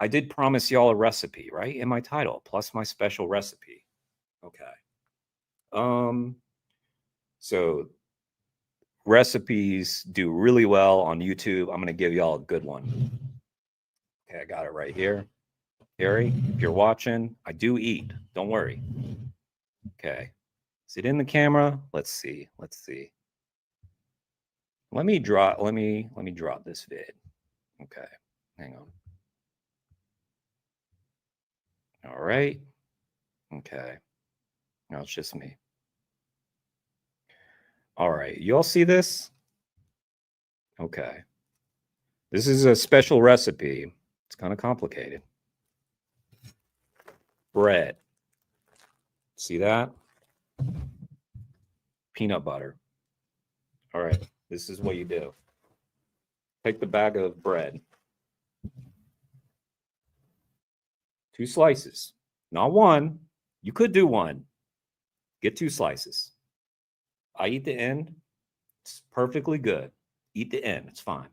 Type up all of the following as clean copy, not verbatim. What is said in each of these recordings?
I did promise y'all a recipe, right? In my title, plus my special recipe. Okay. So recipes do really well on YouTube. I'm going to give y'all a good one. Okay, I got it right here. Harry, if you're watching, I do eat. Don't worry. Okay. Is it in the camera? Let's see. Let's see. Let me drop this vid. Okay. Hang on. All right. Okay. Now it's just me. All right. You all see this? Okay. This is a special recipe. It's kind of complicated. Bread. See that? Peanut butter. All right. This is what you do. Take the bag of bread. 2 slices. Not one. You could do one. Get 2 slices. I eat the end. It's perfectly good. Eat the end. It's fine.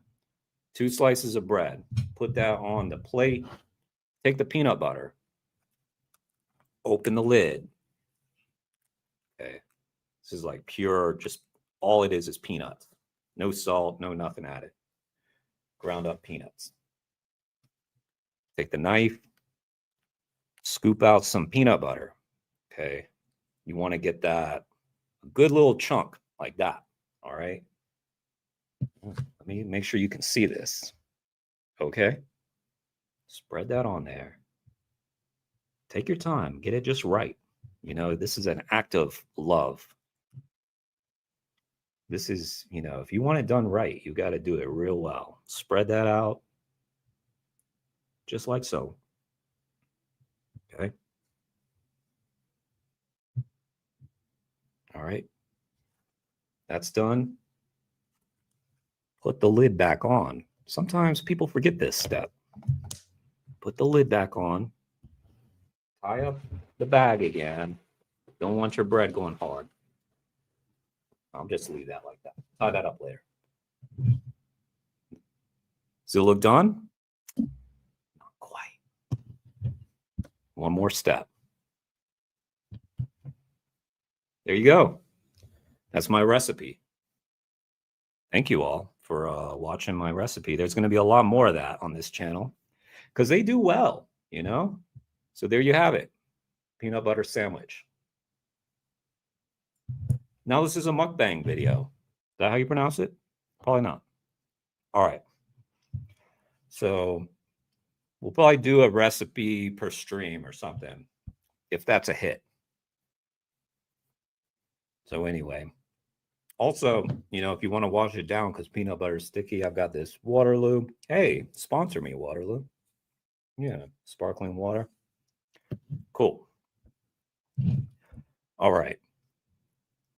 2 slices of bread. Put that on the plate. Take the peanut butter. Open the lid. Okay. This is like pure, just all it is peanuts. No salt, no nothing added. Ground up peanuts. Take the knife. Scoop out some peanut butter. Okay. You want to get that a good little chunk like that. All right. Let me make sure you can see this. Okay. Spread that on there. Take your time. Get it just right. You know, this is an act of love. This is, you know, if you want it done right, you got to do it real well. Spread that out just like so. Okay. All right. That's done. Put the lid back on. Sometimes people forget this step. Put the lid back on. Tie up the bag again. Don't want your bread going hard. I'll just leave that like that. Tie that up later. Does it look done? Not quite. One more step. There you go. That's my recipe. Thank you all for watching my recipe. There's going to be a lot more of that on this channel because they do well, you know? So there you have it. Peanut butter sandwich. Now this is a mukbang video. Is that how you pronounce it? Probably not. All right. So we'll probably do a recipe per stream or something if that's a hit. So anyway, also, you know, if you want to wash it down because peanut butter is sticky, I've got this Waterloo. Hey, sponsor me, Waterloo. Yeah, sparkling water. Cool. All right.